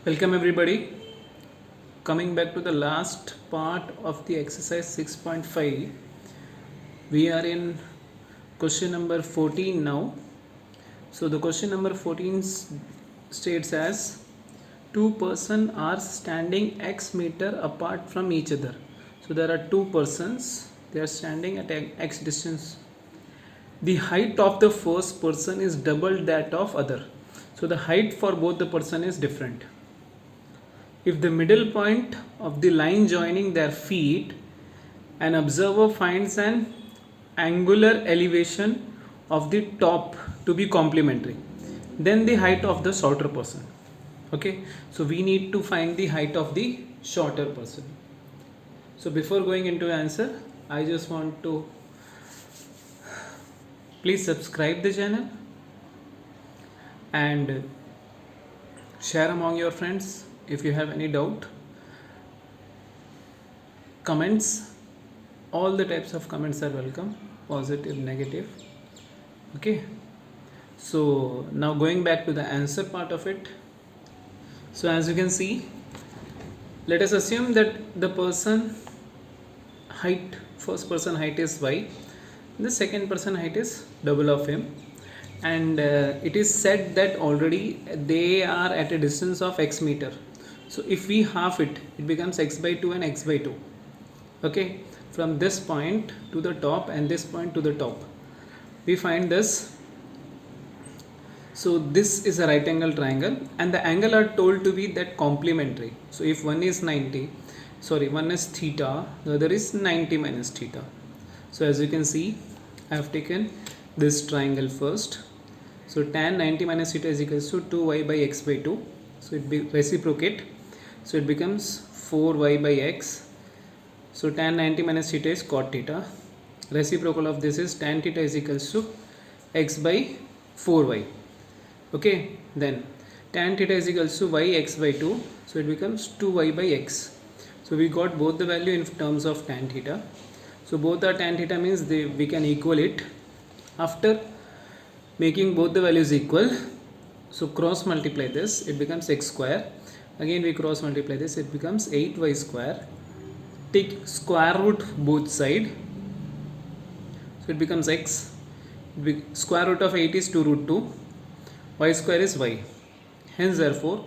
Welcome everybody. Coming back to the last part of the exercise 6.5, we are in question number 14 now. So the question number 14 states as two persons are standing x meter apart from each other. So there are two persons, they are standing at x distance. The height of the first person is double that of other. So the height for both the person is different. If the middle point of the line joining their feet, an observer finds an angular elevation of the top to be complementary, then the height of the shorter person. Okay, so we need to find the height of the shorter person. So before going into answer, I just want to please subscribe the channel and share among your friends. If you have any doubt, comments, all the types of comments are welcome, positive, negative. Okay, so now going back to the answer part of it. So as you can see, let us assume that the person height, first person height is y, the second person height is double of him, and it is said that already they are at a distance of x meter. So if we half it, it becomes x by 2 and x by 2. Okay, from this point to the top and this point to the top, we find this. So this is a right angle triangle and the angle are told to be that complementary. So if one is one is theta, the other is 90 minus theta. So as you can see, I have taken this triangle first. So tan 90 minus theta is equals to 2y by x by 2. So it be reciprocate. So it becomes 4y by x. So tan 90 minus theta is cot theta. Reciprocal of this is tan theta is equals to x by 4y. Okay, then tan theta is equals to y x by 2. So it becomes 2y by x. So we got both the value in terms of tan theta. So both are tan theta means we can equal it. After making both the values equal, so cross multiply this, it becomes x square. Again we cross multiply this, it becomes 8y square. Take square root both side, so it becomes x. Square root of 8 is 2 root 2, y square is y. Hence therefore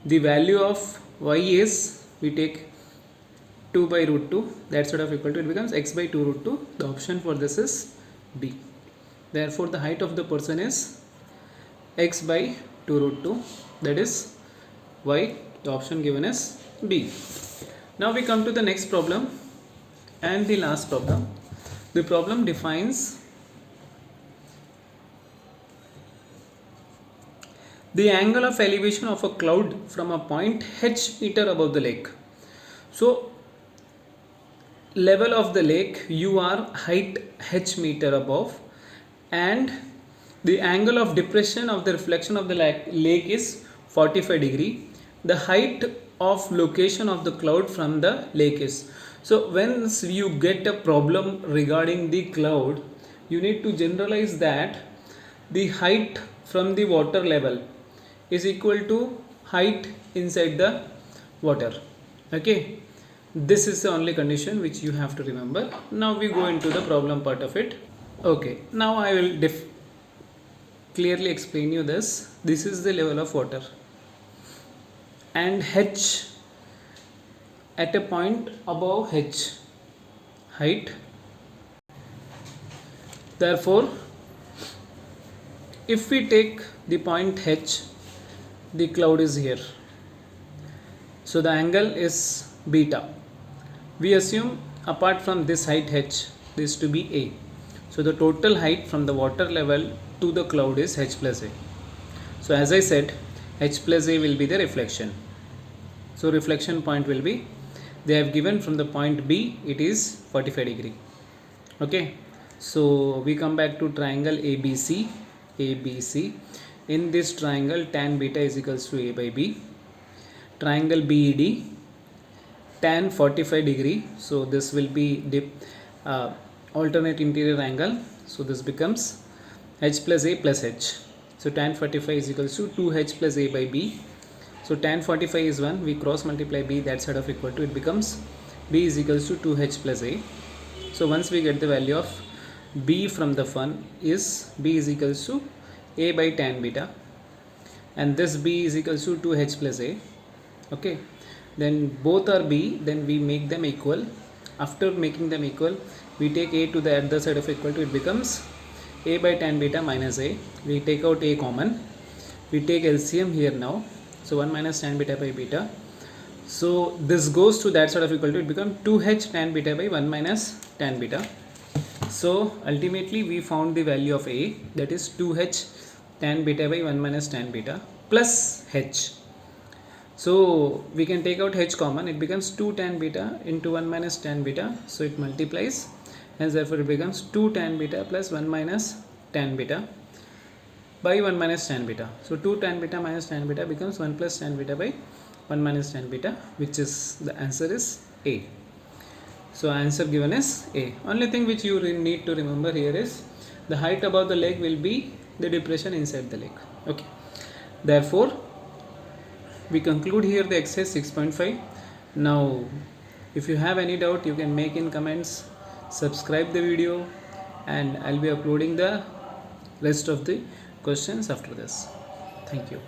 the value of y is, we take 2 by root 2, that sort of equal to, it becomes x by 2 root 2. The option for this is B. Therefore the height of the person is x by 2 root 2, that is y. The option given is B. Now we come to the next problem and the last problem. The problem defines the angle of elevation of a cloud from a point h meter above the lake. So level of the lake, you are height h meter above, and the angle of depression of the reflection of the lake is 45 degree. The height of location of the cloud from the lake is. So once you get a problem regarding the cloud, you need to generalize that the height from the water level is equal to height inside the water. Okay, this is the only condition which you have to remember. Now we go into the problem part of it. Okay, now I will clearly explain you this. This is the level of water and h at a point above h height. Therefore if we take the point h, the cloud is here, so the angle is beta. We assume apart from this height h, this to be a. So the total height from the water level to the cloud is h plus a. So as I said, h plus a will be the reflection. So reflection point will be, they have given from the point B, it is 45 degree. Okay, so we come back to triangle ABC. In this triangle, tan beta is equals to a by b. Triangle BED, tan 45 degree, so this will be alternate interior angle, so this becomes h plus a plus h. So tan 45 is equals to 2h plus a by b. So tan 45 is 1, we cross multiply b that side of equal to, it becomes b is equals to 2h plus a. So once we get the value of b from the fun is b is equals to a by tan beta, and this b is equals to 2h plus a. Okay, then both are b, then we make them equal. After making them equal, we take a to the other side of equal to, it becomes a by tan beta minus a. We take out a common, we take LCM here now, so 1 minus tan beta by beta. So this goes to that side of equal to, it becomes 2h tan beta by 1 minus tan beta. So ultimately we found the value of a, that is 2h tan beta by 1 minus tan beta plus h. So we can take out h common, it becomes 2 tan beta into 1 minus tan beta, so it multiplies, and therefore it becomes 2 tan beta plus 1 minus tan beta by 1 minus tan beta. So 2 tan beta minus tan beta becomes 1 plus tan beta by 1 minus tan beta, which is the answer is A. So answer given is A. Only thing which you need to remember here is the height above the leg will be the depression inside the leg. Okay. Therefore, we conclude here the exercise 6.5. Now, if you have any doubt, you can make in comments, subscribe the video, and I'll be uploading the rest of the questions after this. Thank you.